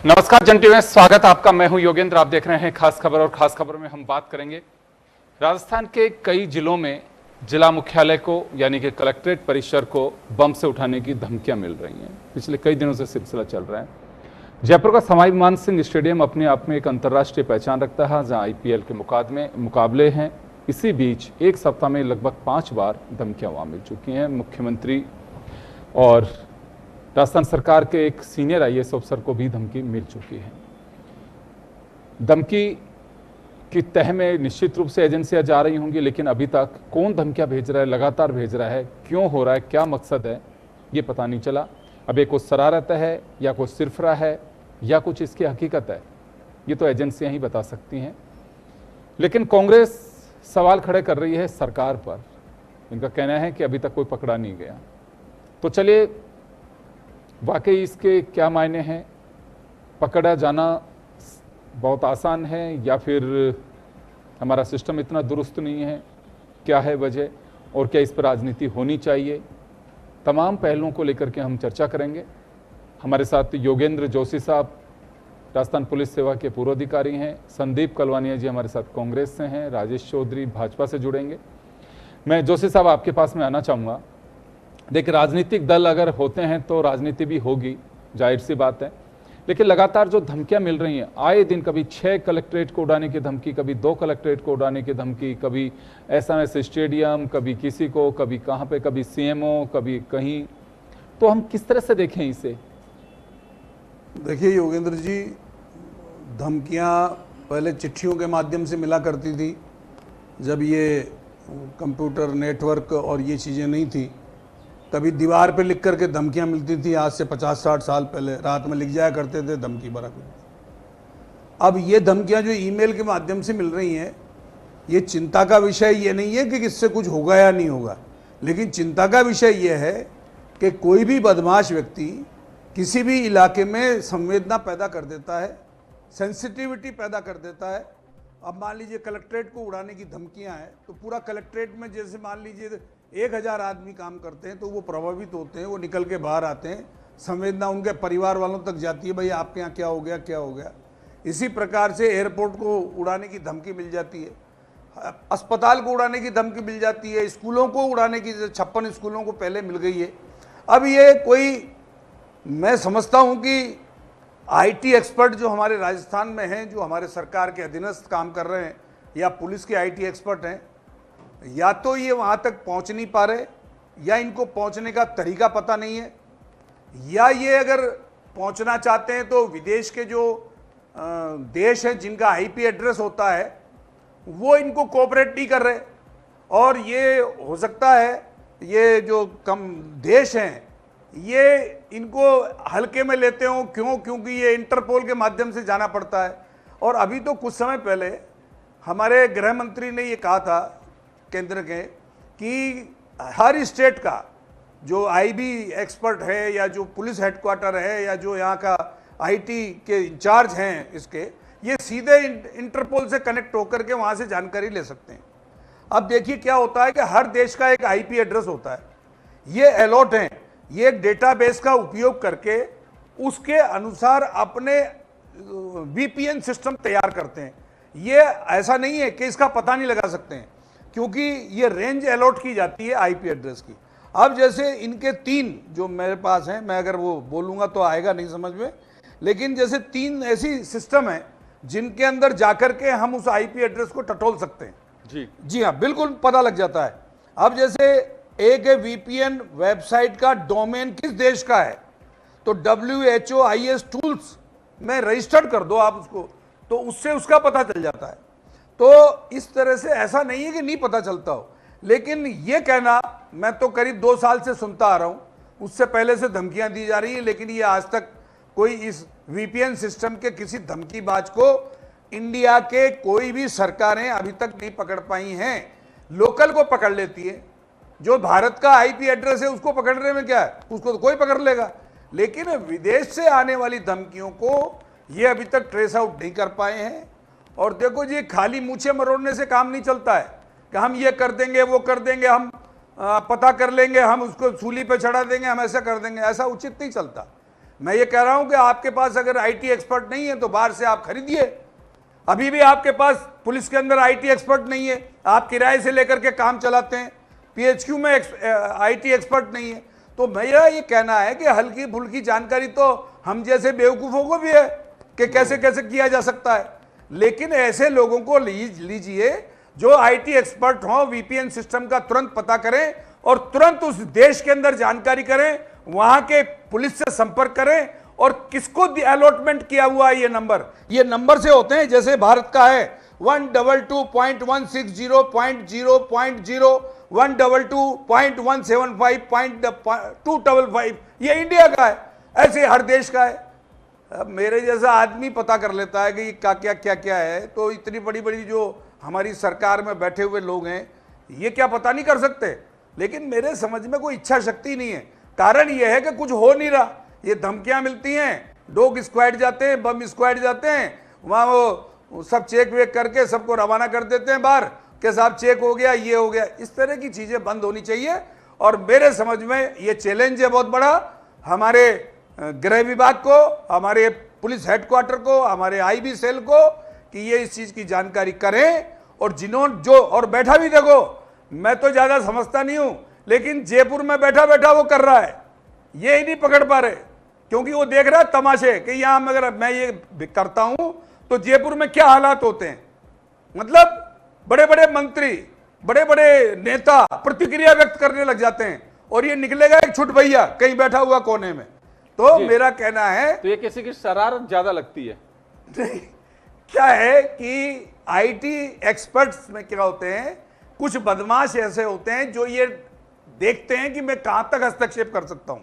नमस्कार जन टीवी में स्वागत आपका। मैं हूं योगेंद्र। आप देख रहे हैं खास खबर और खास खबर में हम बात करेंगे राजस्थान के कई जिलों में जिला मुख्यालय को यानी कि कलेक्ट्रेट परिसर को बम से उठाने की धमकियां मिल रही हैं। पिछले कई दिनों से सिलसिला चल रहा है। जयपुर का सवाई मानसिंह स्टेडियम अपने आप में एक अंतर्राष्ट्रीय पहचान रखता है, जहां आईपीएल के मुकाबले हैं। इसी बीच एक सप्ताह में लगभग 5 बार धमकियां वहां मिल चुकी हैं। मुख्यमंत्री और राजस्थान सरकार के एक सीनियर आईएएस अफसर को भी धमकी मिल चुकी है। धमकी की तह में निश्चित रूप से एजेंसियां जा रही होंगी, लेकिन अभी तक कौन धमकियां भेज रहा है, लगातार भेज रहा है, क्यों हो रहा है, क्या मकसद है, ये पता नहीं चला। अब एक कुछ शरारत है या कुछ सिरफरा है या कुछ इसकी हकीकत है, ये तो एजेंसियां ही बता सकती हैं। लेकिन कांग्रेस सवाल खड़े कर रही है सरकार पर। इनका कहना है कि अभी तक कोई पकड़ा नहीं गया। तो चलिए, वाकई इसके क्या मायने हैं, पकड़ा जाना बहुत आसान है या फिर हमारा सिस्टम इतना दुरुस्त नहीं है, क्या है वजह और क्या इस पर राजनीति होनी चाहिए, तमाम पहलुओं को लेकर के हम चर्चा करेंगे। हमारे साथ योगेंद्र जोशी साहब राजस्थान पुलिस सेवा के पूर्व अधिकारी हैं, संदीप कलवानिया जी हमारे साथ कांग्रेस से हैं, राजेश चौधरी भाजपा से जुड़ेंगे। मैं जोशी साहब आपके पास में आना चाहूँगा। देखिए, राजनीतिक दल अगर होते हैं तो राजनीति भी होगी, जाहिर सी बात है, लेकिन लगातार जो धमकियां मिल रही हैं आए दिन, कभी 6 कलेक्ट्रेट को उड़ाने की धमकी, कभी 2 कलेक्ट्रेट को उड़ाने की धमकी, कभी एसएमएस स्टेडियम, कभी किसी को, कभी कहां पे, कभी सीएमओ, कभी कहीं। तो हम किस तरह से देखें इसे? देखिए योगेंद्र जी, धमकियां पहले चिट्ठियों के माध्यम से मिला करती थी, जब ये कंप्यूटर नेटवर्क और ये चीज़ें नहीं थी। कभी दीवार पे लिख करके धमकियां मिलती थी, आज से 50-60 साल पहले रात में लिख जाया करते थे धमकी भरा कुछ। अब ये धमकियां जो ईमेल के माध्यम से मिल रही हैं, ये चिंता का विषय ये नहीं है कि किससे कुछ होगा या नहीं होगा, लेकिन चिंता का विषय ये है कि कोई भी बदमाश व्यक्ति किसी भी इलाके में संवेदना पैदा कर देता है, सेंसिटिविटी पैदा कर देता है। अब मान लीजिए कलेक्ट्रेट को उड़ाने की धमकियां हैं, तो पूरा कलेक्ट्रेट में जैसे मान लीजिए 1000 आदमी काम करते हैं, तो वो प्रभावित होते हैं, वो निकल के बाहर आते हैं, संवेदना उनके परिवार वालों तक जाती है, भाई आपके यहाँ क्या हो गया, क्या हो गया। इसी प्रकार से एयरपोर्ट को उड़ाने की धमकी मिल जाती है, अस्पताल को उड़ाने की धमकी मिल जाती है, स्कूलों को उड़ाने की 56 स्कूलों को पहले मिल गई है। अब ये कोई, मैं समझता हूँ कि आईटी एक्सपर्ट जो हमारे राजस्थान में हैं, जो हमारे सरकार के अधीनस्थ काम कर रहे हैं या पुलिस के आईटी एक्सपर्ट हैं, या तो ये वहाँ तक पहुँच नहीं पा रहे, या इनको पहुँचने का तरीका पता नहीं है, या ये अगर पहुँचना चाहते हैं तो विदेश के जो देश हैं जिनका आईपी एड्रेस होता है वो इनको कोऑपरेट नहीं कर रहे। और ये हो सकता है ये जो कम देश हैं ये इनको हल्के में लेते हों। क्यों? क्योंकि ये इंटरपोल के माध्यम से जाना पड़ता है। और अभी तो कुछ समय पहले हमारे गृह मंत्री ने ये कहा था केंद्र के कि हर स्टेट का जो आईबी एक्सपर्ट है या जो पुलिस हेडक्वार्टर है या जो यहाँ का आईटी के इंचार्ज हैं इसके, ये सीधे इंटरपोल से कनेक्ट होकर के वहाँ से जानकारी ले सकते हैं। अब देखिए क्या होता है कि हर देश का एक आईपी एड्रेस होता है, ये अलॉट हैं, ये एक डेटाबेस का उपयोग करके उसके अनुसार अपने वीपीएन सिस्टम तैयार करते हैं। ये ऐसा नहीं है कि इसका पता नहीं लगा सकते हैं, क्योंकि ये रेंज अलॉट की जाती है आईपी एड्रेस की। अब जैसे इनके 3 जो मेरे पास हैं, मैं अगर वो बोलूँगा तो आएगा नहीं समझ में, लेकिन जैसे 3 ऐसी सिस्टम है जिनके अंदर जाकर के हम उस आईपी एड्रेस को टटोल सकते हैं। जी हाँ, बिल्कुल पता लग जाता है। अब जैसे एक है वीपीएन वेबसाइट का डोमेन किस देश का है, तो WHOIS टूल्स में रजिस्टर्ड कर दो आप उसको, तो उससे उसका पता चल जाता है। तो इस तरह से ऐसा नहीं है कि नहीं पता चलता हो, लेकिन ये कहना, मैं तो करीब 2 साल से सुनता आ रहा हूँ, उससे पहले से धमकियां दी जा रही है, लेकिन ये आज तक कोई इस वीपीएन सिस्टम के किसी धमकीबाज को इंडिया के कोई भी सरकारें अभी तक नहीं पकड़ पाई हैं। लोकल को पकड़ लेती है, जो भारत का आईपी एड्रेस है उसको पकड़ने में क्या है, उसको तो कोई पकड़ लेगा, लेकिन विदेश से आने वाली धमकियों को ये अभी तक ट्रेस आउट नहीं कर पाए हैं। और देखो जी, खाली मूछें मरोड़ने से काम नहीं चलता है कि हम ये कर देंगे, वो कर देंगे, हम पता कर लेंगे, हम उसको सूली पे चढ़ा देंगे, हम ऐसा कर देंगे, ऐसा उचित नहीं चलता। मैं ये कह रहा हूं कि आपके पास अगर आईटी एक्सपर्ट नहीं है तो बाहर से आप खरीदिए। अभी भी आपके पास पुलिस के अंदर आईटी एक्सपर्ट नहीं है, आप किराए से लेकर के काम चलाते हैं। पीएचक्यू में आईटी एक्सपर्ट नहीं है। तो मेरा ये कहना है कि हल्की फुल्की जानकारी तो हम जैसे बेवकूफ़ों को भी है कि कैसे कैसे किया जा सकता है, लेकिन ऐसे लोगों को लीजिए जो आईटी एक्सपर्ट हों, वीपीएन सिस्टम का तुरंत पता करें और तुरंत उस देश के अंदर जानकारी करें, वहां के पुलिस से संपर्क करें और किसको अलॉटमेंट किया हुआ है ये नंबर से होते हैं। जैसे भारत का है 122.160.0.0, 122.175.255, ये इंडिया का है, ऐसे हर देश का है। अब मेरे जैसा आदमी पता कर लेता है कि क्या है, तो इतनी बड़ी बड़ी जो हमारी सरकार में बैठे हुए लोग हैं ये क्या पता नहीं कर सकते। लेकिन मेरे समझ में कोई इच्छा शक्ति नहीं है। कारण यह है कि कुछ हो नहीं रहा। ये धमकियां मिलती हैं, डॉग स्क्वाड जाते हैं, बम स्क्वाड जाते हैं, वहाँ वो सब चेक वेक करके सबको रवाना कर देते हैं बाहर के साहब चेक हो गया, ये हो गया। इस तरह की चीज़ें बंद होनी चाहिए। और मेरे समझ में ये चैलेंज है बहुत बड़ा हमारे गृह विभाग को, हमारे पुलिस हेडक्वार्टर को, हमारे आईबी सेल को, कि ये इस चीज़ की जानकारी करें। और जिन्होंने जो और बैठा भी, देखो मैं तो ज़्यादा समझता नहीं हूँ, लेकिन जयपुर में बैठा बैठा वो कर रहा है, ये ही नहीं पकड़ पा रहे, क्योंकि वो देख रहा है तमाशे कि यहाँ अगर मैं ये करता हूँ तो जयपुर में क्या हालात होते हैं। मतलब बड़े बड़े मंत्री, बड़े बड़े नेता प्रतिक्रिया व्यक्त करने लग जाते हैं और ये निकलेगा एक छुट भैया कहीं बैठा हुआ कोने में। तो मेरा कहना है, तो ये किसी की शरारत ज्यादा लगती है। नहीं, क्या है कि आईटी एक्सपर्ट्स में क्या होते हैं, कुछ बदमाश ऐसे होते हैं जो ये देखते हैं कि मैं कहां तक हस्तक्षेप कर सकता हूं।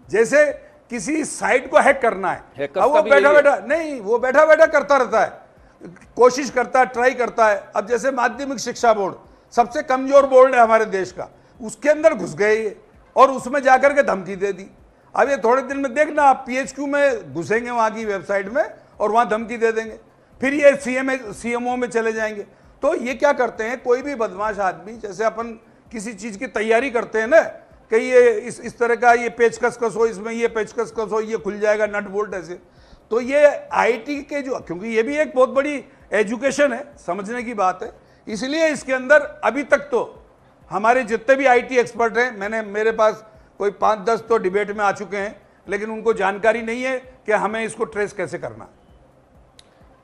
जैसे किसी साइट को हैक करना है, अब वो बैठा बैठा नहीं, वो बैठा बैठा करता रहता है, कोशिश करता है, ट्राई करता है। अब जैसे माध्यमिक शिक्षा बोर्ड सबसे कमजोर बोर्ड है हमारे देश का, उसके अंदर घुस गए ये और उसमें जाकर के धमकी दे दी। अब ये थोड़े दिन में देखना, आप पीएचक्यू में घुसेंगे वहां की वेबसाइट में और वहां धमकी दे देंगे, फिर ये सीएमओ में चले जाएंगे। तो ये क्या करते हैं, कोई भी बदमाश आदमी, जैसे अपन किसी चीज की तैयारी करते हैं ना कि ये इस तरह का ये पेचकस कसो, इसमें ये पेचकस कसो, ये खुल जाएगा नट बोल्ट ऐसे। तो ये आईटी के जो, क्योंकि ये भी एक बहुत बड़ी एजुकेशन है, समझने की बात है, इसलिए इसके अंदर अभी तक तो हमारे जितने भी आईटी एक्सपर्ट हैं, मेरे पास कोई 5-10 तो डिबेट में आ चुके हैं, लेकिन उनको जानकारी नहीं है कि हमें इसको ट्रेस कैसे करना।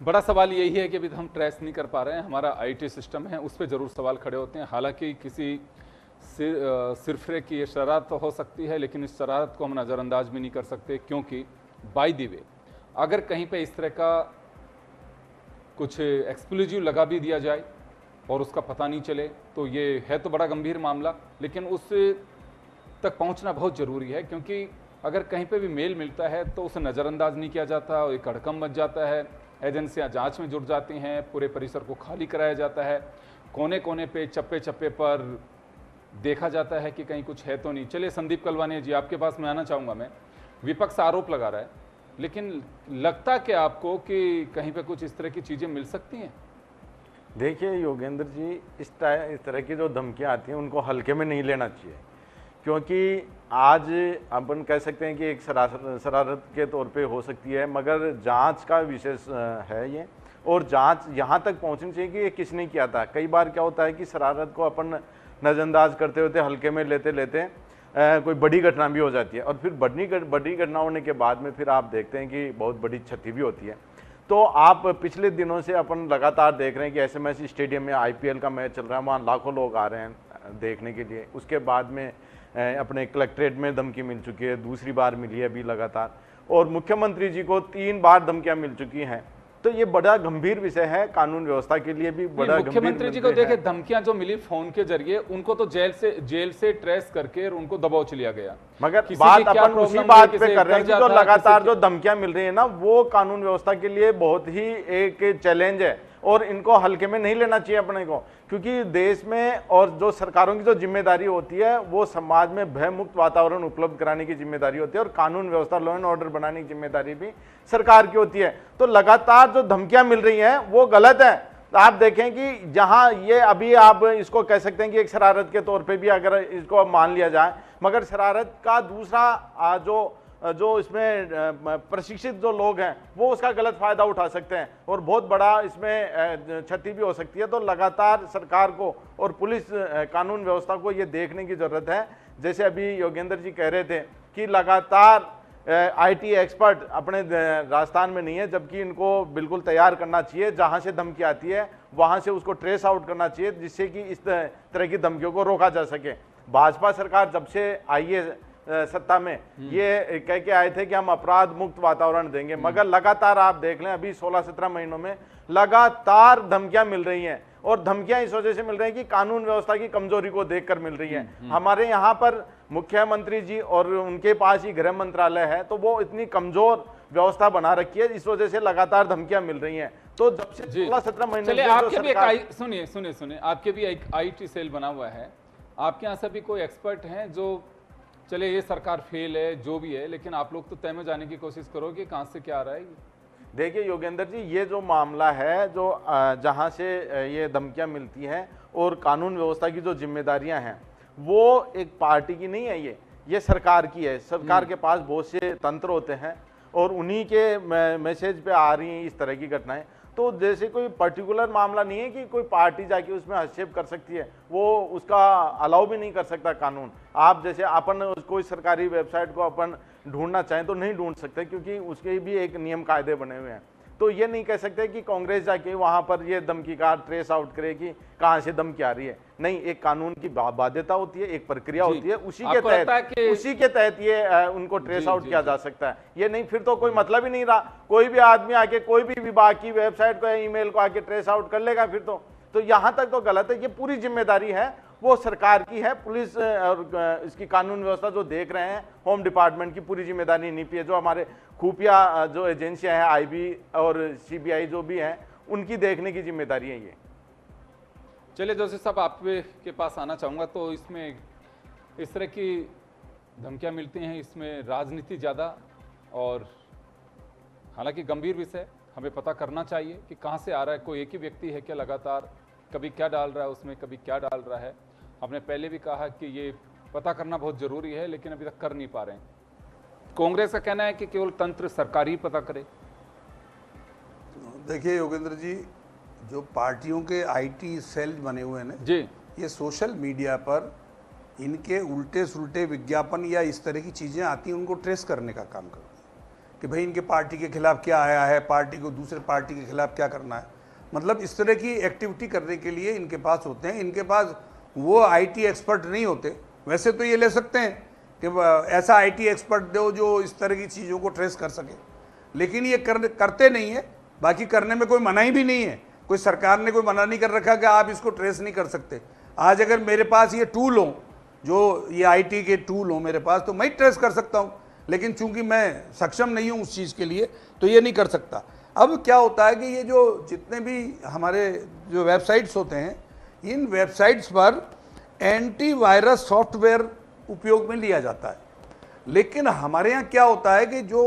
बड़ा सवाल यही है कि अभी हम ट्रेस नहीं कर पा रहे हैं, हमारा आईटी सिस्टम है उस पर जरूर सवाल खड़े होते हैं। हालांकि किसी सिरफरे की ये शरारत तो हो सकती है, लेकिन इस शरारत को हम नज़रअंदाज भी नहीं कर सकते, क्योंकि बाय द वे अगर कहीं पे इस तरह का कुछ एक्सप्लोजिव लगा भी दिया जाए और उसका पता नहीं चले तो ये है तो बड़ा गंभीर मामला, लेकिन उस तक पहुंचना बहुत ज़रूरी है। क्योंकि अगर कहीं पे भी मेल मिलता है तो उसे नज़रअंदाज नहीं किया जाता और एक हड़कंप मच जाता है, एजेंसियां जांच में जुट जाती हैं, पूरे परिसर को खाली कराया जाता है, कोने कोने पे चप्पे चप्पे पर देखा जाता है कि कहीं कुछ है तो नहीं। चलिए संदीप कलवानिया जी, आपके पास मैं आना चाहूँगा। मैं विपक्ष आरोप लगा रहा है, लेकिन लगता क्या आपको कि कहीं पे कुछ इस तरह की चीज़ें मिल सकती हैं? देखिए योगेंद्र जी, इस तरह की जो धमकियाँ आती हैं उनको हल्के में नहीं लेना चाहिए, क्योंकि आज अपन कह सकते हैं कि एक शरारत के तौर पे हो सकती है, मगर जांच का विषय है ये, और जांच यहाँ तक पहुँचनी चाहिए कि ये किसने किया था। कई बार क्या होता है कि शरारत को अपन नज़रअंदाज करते होते हल्के में लेते लेते कोई बड़ी घटना भी हो जाती है, और फिर बड़ी घटना होने के बाद में फिर आप देखते हैं कि बहुत बड़ी क्षति भी होती है। तो आप पिछले दिनों से अपन लगातार देख रहे हैं कि एसएमएस स्टेडियम में आईपीएल का मैच चल रहा है, वहाँ लाखों लोग आ रहे हैं देखने के लिए। उसके बाद में अपने कलेक्ट्रेट में धमकी मिल चुकी है, दूसरी बार मिली है अभी लगातार, और मुख्यमंत्री जी को 3 बार धमकियां मिल चुकी हैं। तो ये बड़ा गंभीर विषय है, कानून व्यवस्था के लिए भी बड़ा गंभीर। मुख्यमंत्री जी को देखे धमकियां जो मिली फोन के जरिए, उनको तो जेल से ट्रेस करके और उनको दबाव लिया गया। मगर बात अपन उसी बात पे कर रहे हैं कि जो लगातार जो धमकियां मिल रही है ना, वो कानून व्यवस्था के लिए बहुत ही एक चैलेंज है और इनको हल्के में नहीं लेना चाहिए अपने को, क्योंकि देश में और जो सरकारों की जो जिम्मेदारी होती है वो समाज में भयमुक्त वातावरण उपलब्ध कराने की जिम्मेदारी होती है, और कानून व्यवस्था लॉ एंड ऑर्डर बनाने की जिम्मेदारी भी सरकार की होती है। तो लगातार जो धमकियां मिल रही हैं वो गलत है। आप देखें कि जहां ये अभी आप इसको कह सकते हैं कि एक शरारत के तौर पे भी अगर इसको मान लिया जाए, मगर शरारत का दूसरा जो जो इसमें प्रशिक्षित जो लोग हैं वो उसका गलत फायदा उठा सकते हैं और बहुत बड़ा इसमें क्षति भी हो सकती है। तो लगातार सरकार को और पुलिस कानून व्यवस्था को ये देखने की जरूरत है। जैसे अभी योगेंद्र जी कह रहे थे कि लगातार आईटी एक्सपर्ट अपने राजस्थान में नहीं है, जबकि इनको बिल्कुल तैयार करना चाहिए। जहां से धमकी आती है वहां से उसको ट्रेस आउट करना चाहिए, जिससे कि इस तरह की धमकियों को रोका जा सके। भाजपा सरकार जब से आई है सत्ता में, ये कह के आए थे कि हम अपराध मुक्त वातावरण देंगे, मगर लगातार आप देख लें अभी 16-17 महीनों में लगातार धमकियां मिल रही हैं। और धमकियां इस वजह से मिल रही हैं कि कानून व्यवस्था की कमजोरी को देखकर मिल रही है। हमारे यहाँ पर मुख्यमंत्री जी और उनके पास ही गृह मंत्रालय है, तो वो इतनी कमजोर व्यवस्था बना रखी है, इस वजह से लगातार धमकियां मिल रही हैं। तो जब से 16-17 महीने चलिए, आपके भी एक सुनिए आपके भी एक आईटी सेल बना हुआ है, आपके यहाँ से भी कोई एक्सपर्ट हैं जो, चले ये सरकार फेल है जो भी है, लेकिन आप लोग तो तय में जाने की कोशिश करोगे कहाँ से क्या आ रहा है? देखिए योगेंद्र जी, ये जो मामला है, जो जहाँ से ये धमकियाँ मिलती हैं और कानून व्यवस्था की जो जिम्मेदारियाँ हैं, वो एक पार्टी की नहीं है, ये सरकार की है। सरकार के पास बहुत से तंत्र होते हैं और उन्हीं के मैसेज पे आ रही हैं इस तरह की घटनाएं। तो जैसे कोई पर्टिकुलर मामला नहीं है कि कोई पार्टी जाके उसमें हस्तक्षेप कर सकती है, वो उसका अलाउ भी नहीं कर सकता कानून। आप जैसे अपन कोई सरकारी वेबसाइट को अपन ढूंढना चाहें तो नहीं ढूंढ सकते, क्योंकि उसके भी एक नियम कायदे बने हुए हैं। तो ये नहीं कह सकते कि कांग्रेस जाके वहां पर ये धमकी का ट्रेस आउट करे कि कहां से धमकी आ रही है। नहीं, एक कानून की बाध्यता होती है, एक प्रक्रिया होती है, उसी के तहत ये उनको ट्रेस आउट किया जा सकता है। ये नहीं, फिर तो कोई मतलब ही नहीं रहा। कोई भी आदमी आके कोई भी विभाग की वेबसाइट को या ईमेल को आके ट्रेस आउट कर लेगा फिर तो यहां तक तो गलत है। ये पूरी जिम्मेदारी है वो सरकार की है। पुलिस और इसकी कानून व्यवस्था जो देख रहे हैं, होम डिपार्टमेंट की पूरी जिम्मेदारी निपी है। जो हमारे खुफिया जो एजेंसियां हैं, आईबी और सीबीआई जो भी हैं, उनकी देखने की जिम्मेदारी है ये। चलिए जोशी साहब, आपके पास आना चाहूँगा। तो इसमें इस तरह की धमकियाँ मिलती हैं, इसमें राजनीति ज़्यादा, और हालांकि गंभीर विषय, हमें पता करना चाहिए कि कहाँ से आ रहा है। कोई एक ही व्यक्ति है क्या लगातार, कभी क्या डाल रहा है उसमें, कभी क्या डाल रहा है। हमने पहले भी कहा कि ये पता करना बहुत ज़रूरी है, लेकिन अभी तक कर नहीं पा रहे हैं। कांग्रेस का कहना है कि केवल तंत्र सरकार ही पता करे। देखिए योगेंद्र जी, जो पार्टियों के आईटी सेल बने हुए हैं ना जी, ये सोशल मीडिया पर इनके उल्टे सुल्टे विज्ञापन या इस तरह की चीज़ें आती हैं, उनको ट्रेस करने का काम करते हैं कि भाई इनके पार्टी के खिलाफ क्या आया है, पार्टी को दूसरे पार्टी के खिलाफ क्या करना है। मतलब इस तरह की एक्टिविटी करने के लिए इनके पास होते हैं। इनके पास वो आईटी एक्सपर्ट नहीं होते। वैसे तो ये ले सकते हैं कि ऐसा आईटी एक्सपर्ट दो जो इस तरह की चीज़ों को ट्रेस कर सके, लेकिन ये करते नहीं है। बाकी करने में कोई मनाही भी नहीं है, कोई सरकार ने कोई मना नहीं कर रखा कि आप इसको ट्रेस नहीं कर सकते। आज अगर मेरे पास ये टूल हो, जो ये आईटी के टूल हो मेरे पास, तो मैं ट्रेस कर सकता हूँ, लेकिन चूंकि मैं सक्षम नहीं हूँ उस चीज़ के लिए, तो ये नहीं कर सकता। अब क्या होता है कि ये जो जितने भी हमारे जो वेबसाइट्स होते हैं, इन वेबसाइट्स पर एंटीवायरस सॉफ्टवेयर उपयोग में लिया जाता है। लेकिन हमारे यहाँ क्या होता है कि जो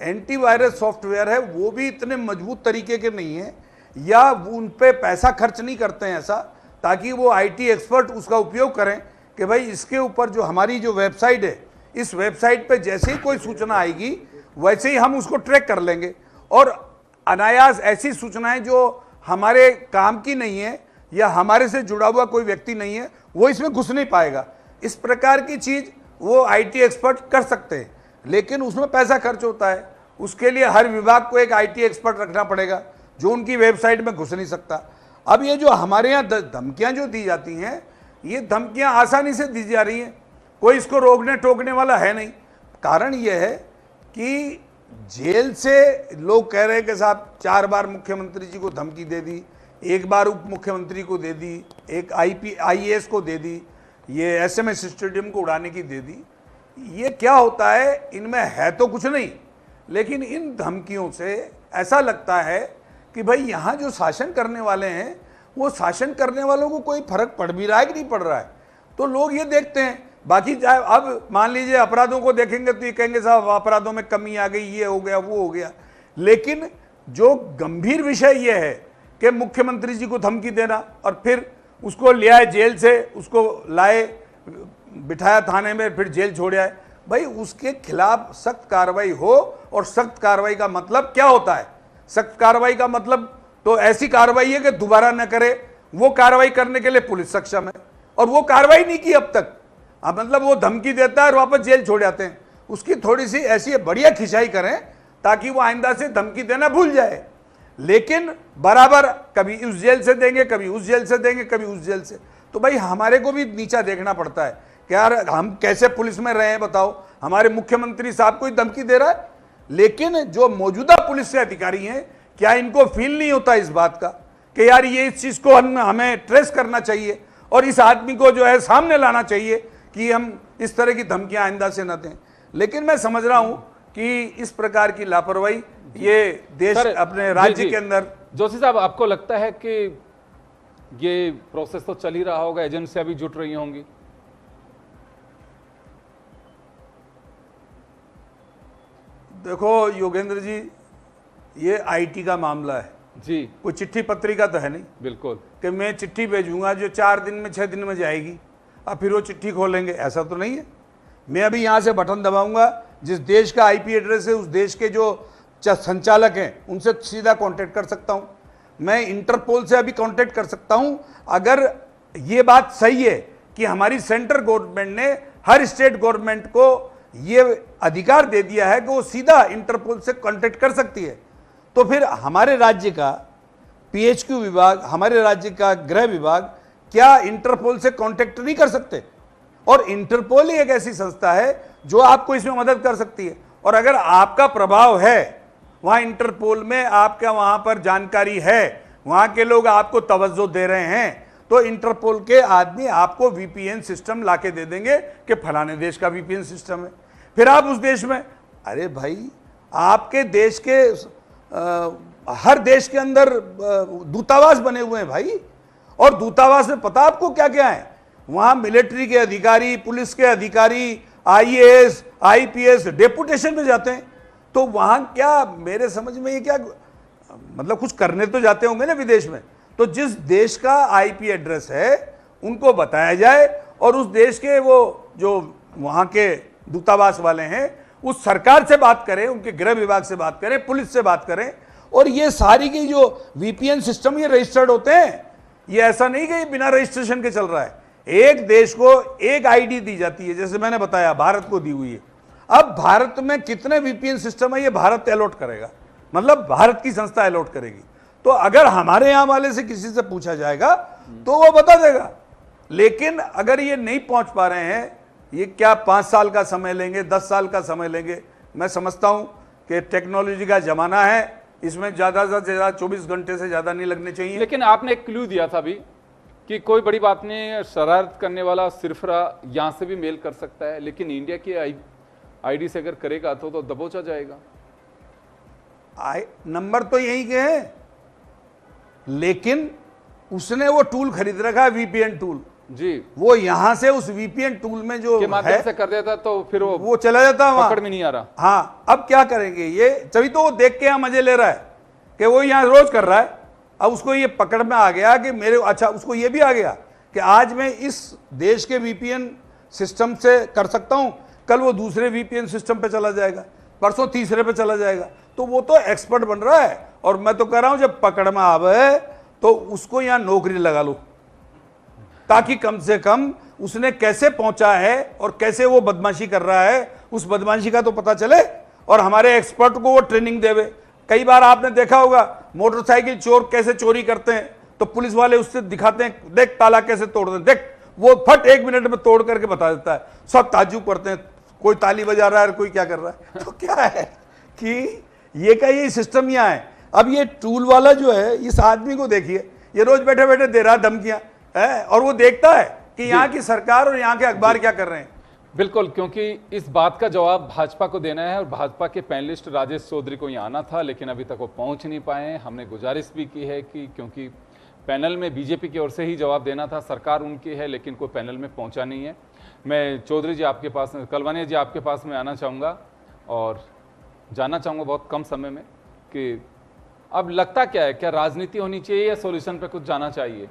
एंटीवायरस सॉफ्टवेयर है वो भी इतने मजबूत तरीके के नहीं है, या उन पे पैसा खर्च नहीं करते हैं ऐसा ताकि वो आईटी एक्सपर्ट उसका उपयोग करें कि भाई इसके ऊपर जो हमारी जो वेबसाइट है, इस वेबसाइट पे जैसे ही कोई सूचना आएगी वैसे ही हम उसको ट्रैक कर लेंगे, और अनायास ऐसी सूचनाएं जो हमारे काम की नहीं है या हमारे से जुड़ा हुआ कोई व्यक्ति नहीं है वो इसमें घुस नहीं पाएगा। इस प्रकार की चीज़ वो आईटी एक्सपर्ट कर सकते हैं, लेकिन उसमें पैसा खर्च होता है। उसके लिए हर विभाग को एक आईटी एक्सपर्ट रखना पड़ेगा जो उनकी वेबसाइट में घुस नहीं सकता। अब ये जो हमारे यहाँ धमकियाँ जो दी जाती हैं, ये धमकियाँ आसानी से दी जा रही हैं, कोई इसको रोकने टोकने वाला है नहीं। कारण ये है कि जेल से लोग कह रहे हैं कि साहब 4 बार मुख्यमंत्री जी को धमकी दे दी, 1 बार उप मुख्यमंत्री को दे दी, एक IAS को दे दी, ये SMS स्टेडियम को उड़ाने की दे दी। ये क्या होता है, इनमें है तो कुछ नहीं, लेकिन इन धमकियों से ऐसा लगता है कि भाई यहाँ जो शासन करने वाले हैं वो शासन करने वालों को कोई फर्क पड़ भी रहा है कि नहीं पड़ रहा है। तो लोग ये देखते हैं। बाकी चाहे अब मान लीजिए अपराधों को देखेंगे तो ये कहेंगे साहब अपराधों में कमी आ गई, ये हो गया वो हो गया, लेकिन जो गंभीर विषय ये है कि मुख्यमंत्री जी को धमकी देना और फिर उसको ले आए जेल से, उसको लाए बिठाया थाने में, फिर जेल छोड़ आए, भाई उसके खिलाफ सख्त कार्रवाई हो। और सख्त कार्रवाई का मतलब क्या होता है? सख्त कार्रवाई का मतलब तो ऐसी कार्रवाई है कि दोबारा न करे। वो कार्रवाई करने के लिए पुलिस सक्षम है और वो कार्रवाई नहीं की अब तक। अब मतलब वो धमकी देता है और वापस जेल छोड़ जाते हैं। उसकी थोड़ी सी ऐसी बढ़िया खिंचाई करें ताकि वो आइंदा से धमकी देना भूल जाए। लेकिन बराबर कभी उस जेल से देंगे, कभी उस जेल से देंगे, कभी उस जेल से। तो भाई हमारे को भी नीचा देखना पड़ता है कि यार हम कैसे पुलिस में रहे हैं बताओ। हमारे मुख्यमंत्री साहब को ही धमकी दे रहा है। लेकिन जो मौजूदा पुलिस के अधिकारी हैं, क्या इनको फील नहीं होता इस बात का कि यार ये इस चीज को हमें ट्रेस करना चाहिए और इस आदमी को जो है सामने लाना चाहिए कि हम इस तरह की धमकियां आइंदा से न दें। लेकिन मैं समझ रहा हूं कि इस प्रकार की लापरवाही ये देश अपने राज्य के अंदर। जोशी साहब, आपको लगता है कि ये प्रोसेस तो चल ही रहा होगा, एजेंसियां भी जुट रही होंगी? देखो योगेंद्र जी, ये आईटी का मामला है जी, कोई चिट्ठी पत्रिका तो है नहीं बिल्कुल कि मैं चिट्ठी भेजूंगा जो 4 दिन में 6 दिन में जाएगी अब फिर वो चिट्ठी खोलेंगे, ऐसा तो नहीं है। मैं अभी यहाँ से बटन दबाऊंगा, जिस देश का आईपी एड्रेस है उस देश के जो संचालक हैं उनसे सीधा कांटेक्ट कर सकता हूँ। मैं इंटरपोल से अभी कांटेक्ट कर सकता हूँ। अगर ये बात सही है कि हमारी सेंट्रल गवर्नमेंट ने हर स्टेट गवर्नमेंट को ये अधिकार दे दिया है कि वो सीधा इंटरपोल से कांटेक्ट कर सकती है, तो फिर हमारे राज्य का पीएचक्यू विभाग, हमारे राज्य का गृह विभाग क्या इंटरपोल से कांटेक्ट नहीं कर सकते? और इंटरपोल ही एक ऐसी संस्था है जो आपको इसमें मदद कर सकती है। और अगर आपका प्रभाव है वहां इंटरपोल में, आपका वहां पर जानकारी है, वहां के लोग आपको तवज्जो दे रहे हैं, तो इंटरपोल के आदमी आपको वीपीएन सिस्टम लाके दे देंगे कि फलाने देश का वीपीएन सिस्टम है। फिर आप उस देश में, अरे भाई आपके देश के हर देश के अंदर दूतावास बने हुए हैं भाई। और दूतावास में पता आपको क्या क्या है? वहां मिलिट्री के अधिकारी, पुलिस के अधिकारी, आईएएस, आईपीएस डेपुटेशन में जाते हैं। तो वहां क्या, मेरे समझ में ये क्या, मतलब कुछ करने तो जाते होंगे ना विदेश में। तो जिस देश का आईपी एड्रेस है उनको बताया जाए और उस देश के वो जो वहां के दूतावास वाले हैं उस सरकार से बात करें, उनके गृह विभाग से बात करें, पुलिस से बात करें। और ये सारी की जो वीपीएन सिस्टम ये रजिस्टर्ड होते हैं, ये ऐसा नहीं कि बिना रजिस्ट्रेशन के चल रहा है। एक देश को एक आईडी दी जाती है, जैसे मैंने बताया भारत को दी हुई है। अब भारत में कितने वीपीएन सिस्टम है ये भारत अलॉट करेगा, मतलब भारत की संस्था अलॉट करेगी। तो अगर हमारे यहां वाले से किसी से पूछा जाएगा तो वो बता देगा। लेकिन अगर ये नहीं पहुंच पा रहे हैं, ये क्या 5 साल का समय लेंगे, 10 साल का समय लेंगे? मैं समझता हूं कि टेक्नोलॉजी का जमाना है, इसमें ज़्यादा से ज़्यादा 24 घंटे से ज़्यादा नहीं लगने चाहिए। लेकिन आपने एक क्लू दिया था अभी कि कोई बड़ी बात नहीं, शरारत करने वाला सिरफरा यहाँ से भी मेल कर सकता है, लेकिन इंडिया की आईडी से अगर करेगा तो दबोचा जाएगा। नंबर तो यही के हैं, लेकिन उसने वो टूल खरीद रखा है, वीपीएन टूल जी। वो यहां से उस वीपीएन टूल में जो के माध्यम से कर देता तो फिर वो चला जाता वहां, पकड़ में नहीं आ रहा। हाँ, अब क्या करेंगे ये? तभी तो वो देख के यहाँ मजे ले रहा है कि वो यहाँ रोज कर रहा है। अब उसको ये पकड़ में आ गया कि मेरे, अच्छा उसको ये भी आ गया कि आज मैं इस देश के वीपीएन सिस्टम से कर सकता हूं, कल वो दूसरे वीपीएन सिस्टम पे चला जाएगा, परसों तीसरे पे चला जाएगा। तो वो तो एक्सपर्ट बन रहा है। और मैं तो कह रहा हूं जब पकड़ में आवे तो उसको यहाँ नौकरी लगा लो, ताकि कम से कम उसने कैसे पहुंचा है और कैसे वो बदमाशी कर रहा है उस बदमाशी का तो पता चले और हमारे एक्सपर्ट को वो ट्रेनिंग देवे। कई बार आपने देखा होगा मोटरसाइकिल चोर कैसे चोरी करते हैं, तो पुलिस वाले उससे दिखाते हैं, देख ताला कैसे तोड़ दे, देख, वो फट 1 मिनट में तोड़ करके बता देता है। सब ताज्जुब करते हैं, कोई ताली बजा रहा है, कोई क्या कर रहा है। तो क्या है कि ये का ये सिस्टम यहाँ है। अब ये टूल वाला जो है, इस आदमी को देखिए, ये रोज बैठे बैठे दे रहा धमकियां है और वो देखता है कि यहाँ की सरकार और यहाँ के अखबार क्या कर रहे हैं। बिल्कुल, क्योंकि इस बात का जवाब भाजपा को देना है और भाजपा के पैनलिस्ट राजेश चौधरी को यहाँ आना था, लेकिन अभी तक वो पहुंच नहीं पाए। हमने गुजारिश भी की है कि क्योंकि पैनल में बीजेपी की ओर से ही जवाब देना था, सरकार उनकी है, लेकिन कोई पैनल में पहुंचा नहीं है। मैं चौधरी जी आपके पास, कलवानिया जी आपके पास में आना चाहूँगा और जानना चाहूँगा बहुत कम समय में कि अब लगता क्या है, क्या राजनीति होनी चाहिए या सॉल्यूशन पे कुछ जाना चाहिए?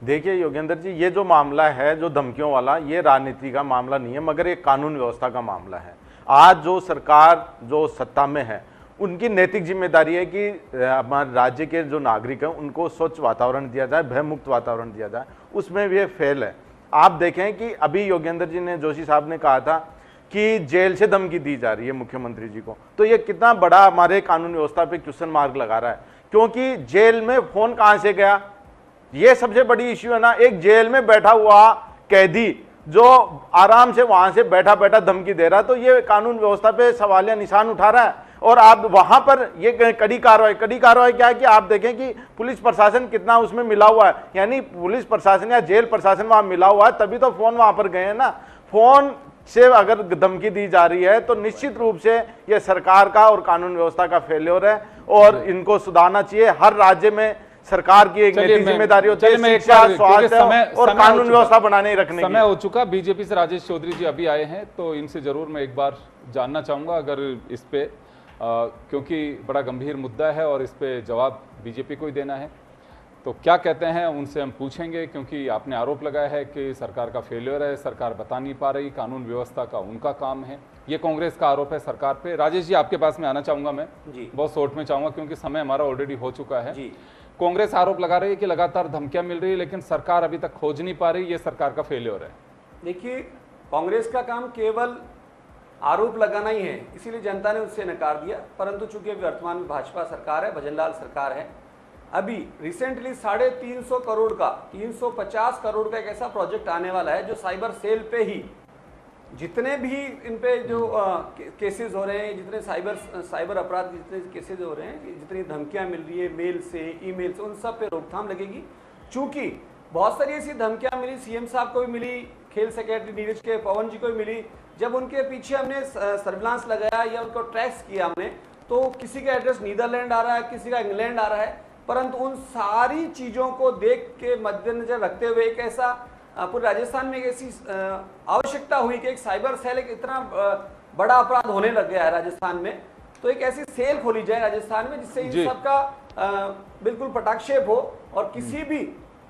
देखिए योगेंद्र जी, ये जो मामला है जो धमकियों वाला, ये राजनीति का मामला नहीं है, मगर एक कानून व्यवस्था का मामला है। आज जो सरकार जो सत्ता में है उनकी नैतिक जिम्मेदारी है कि हमारे राज्य के जो नागरिक हैं उनको स्वच्छ वातावरण दिया जाए, भयमुक्त वातावरण दिया जाए। उसमें भी ये फेल है। आप देखें कि अभी योगेंद्र जी ने, जोशी साहब ने कहा था कि जेल से धमकी दी जा रही है मुख्यमंत्री जी को, तो ये कितना बड़ा हमारे कानून व्यवस्था पे क्वेश्चन मार्क लगा रहा है, क्योंकि जेल में फोन कहां से गया, ये सबसे बड़ी इश्यू है ना। एक जेल में बैठा हुआ कैदी जो आराम से वहां से बैठा बैठा धमकी दे रहा है, तो ये कानून व्यवस्था पे सवालिया निशान उठा रहा है। और आप वहां पर ये कड़ी कार्रवाई क्या है कि आप देखें कि पुलिस प्रशासन कितना उसमें मिला हुआ है, यानी पुलिस प्रशासन या जेल प्रशासन वहां मिला हुआ है, तभी तो फोन वहां पर गए हैं ना। फोन से अगर धमकी दी जा रही है तो निश्चित रूप से ये सरकार का और कानून व्यवस्था का फेल्योर है, और इनको सुधारना चाहिए। हर राज्य में सरकार की एक नैतिक जिम्मेदारी होती है शिक्षा, स्वास्थ्य और कानून व्यवस्था बनाने रखने की। समय हो चुका। बीजेपी से राजेश चौधरी जी अभी आए हैं, तो इनसे जरूर मैं एक बार जानना चाहूंगा अगर इस पे, क्योंकि बड़ा गंभीर मुद्दा है और इस पे जवाब बीजेपी को ही देना है, तो क्या कहते हैं उनसे हम पूछेंगे। क्योंकि आपने आरोप लगाया है कि सरकार का फेलियर है, सरकार बता नहीं पा रही, कानून व्यवस्था का उनका काम है, ये कांग्रेस का आरोप है सरकार पे। राजेश जी, आपके पास में आना चाहूंगा मैं जी, बहुत शॉर्ट में चाहूंगा क्योंकि समय हमारा ऑलरेडी हो चुका है जी। कांग्रेस आरोप लगा रही है कि लगातार धमकियां मिल रही है, लेकिन सरकार अभी तक खोज नहीं पा रही, ये सरकार का फेलियर है। देखिए, कांग्रेस का काम केवल आरोप लगाना ही है, इसीलिए जनता ने उससे नकार दिया। परंतु चूंकि वर्तमान में भाजपा सरकार है, भजनलाल सरकार है, अभी रिसेंटली 350 करोड़ का 350 करोड़ का एक ऐसा प्रोजेक्ट आने वाला है जो साइबर सेल पे ही जितने भी इन पे जो केसेस हो रहे हैं, जितने साइबर अपराध जितने केसेस हो रहे हैं, जितनी धमकियां मिल रही है मेल से, ईमेल से, उन सब पे रोकथाम लगेगी। चूंकि बहुत सारी ऐसी धमकियां मिली, सीएम साहब को भी मिली, खेल सेक्रेटरी नीरज के पवन जी को भी मिली। जब उनके पीछे हमने सर्विलांस लगाया या उनको ट्रैक्स किया हमने, तो किसी का एड्रेस नीदरलैंड आ रहा है, किसी का इंग्लैंड आ रहा है। परंतु उन सारी चीजों को देख के मद्देनजर रखते हुए एक ऐसा पूरे राजस्थान में एक ऐसी आवश्यकता हुई कि एक साइबर सेल, एक इतना बड़ा अपराध होने लग गया है राजस्थान में, तो एक ऐसी सेल खोली जाए राजस्थान में जिससे इन सबका बिल्कुल पटाक्षेप हो, और किसी भी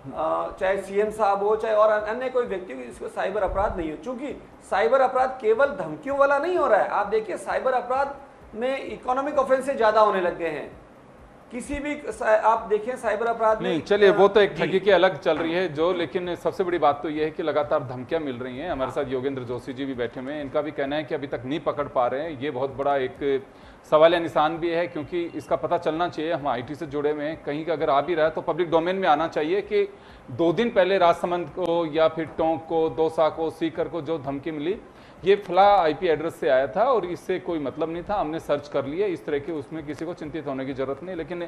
चाहे सीएम साहब हो, चाहे और अन्य कोई व्यक्ति हो, जिसको साइबर अपराध नहीं हो। चूंकि साइबर अपराध केवल धमकियों वाला नहीं हो रहा है, आप देखिए साइबर अपराध में इकोनॉमिक ऑफेंस से ज्यादा होने लग गए हैं। किसी भी आप देखें साइबर अपराध नहीं, चलिए वो तो एक ठगी की अलग चल रही है जो, लेकिन सबसे बड़ी बात तो ये है कि लगातार धमकियां मिल रही हैं। हमारे साथ योगेंद्र जोशी जी भी बैठे हुए हैं, इनका भी कहना है कि अभी तक नहीं पकड़ पा रहे हैं। ये बहुत बड़ा एक सवालिया निशान भी है, क्योंकि इसका पता चलना चाहिए। हम आईटी से जुड़े हुए हैं, कहीं का अगर आ भी रहा है तो पब्लिक डोमेन में आना चाहिए कि 2 दिन पहले राजसमंद को या फिर टोंक को, दौसा को, सीकर को जो धमकी मिली, ये फला आईपी एड्रेस से आया था और इससे कोई मतलब नहीं था, हमने सर्च कर लिया। इस तरह के उसमें किसी को चिंतित होने की जरूरत नहीं। लेकिन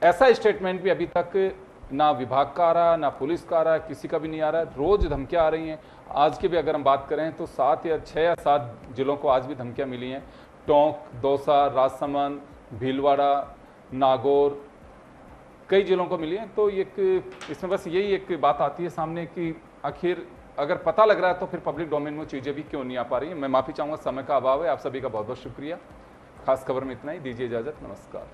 ऐसा स्टेटमेंट भी अभी तक ना विभाग का आ रहा, ना पुलिस का आ रहा, किसी का भी नहीं आ रहा है। रोज धमकियां आ रही हैं। आज की भी अगर हम बात करें तो 6 या 7 जिलों को आज भी धमकियां मिली हैं। टोंक, दौसा, राजसमंद, भीलवाड़ा, नागौर, कई जिलों को मिली हैं। तो इसमें बस यही एक बात आती है सामने कि आखिर अगर पता लग रहा है तो फिर पब्लिक डोमेन में चीज़ें भी क्यों नहीं आ पा रही हैं। मैं माफ़ी चाहूँगा, समय का अभाव है। आप सभी का बहुत बहुत शुक्रिया। खास खबर में इतना ही, दीजिए इजाज़त, नमस्कार।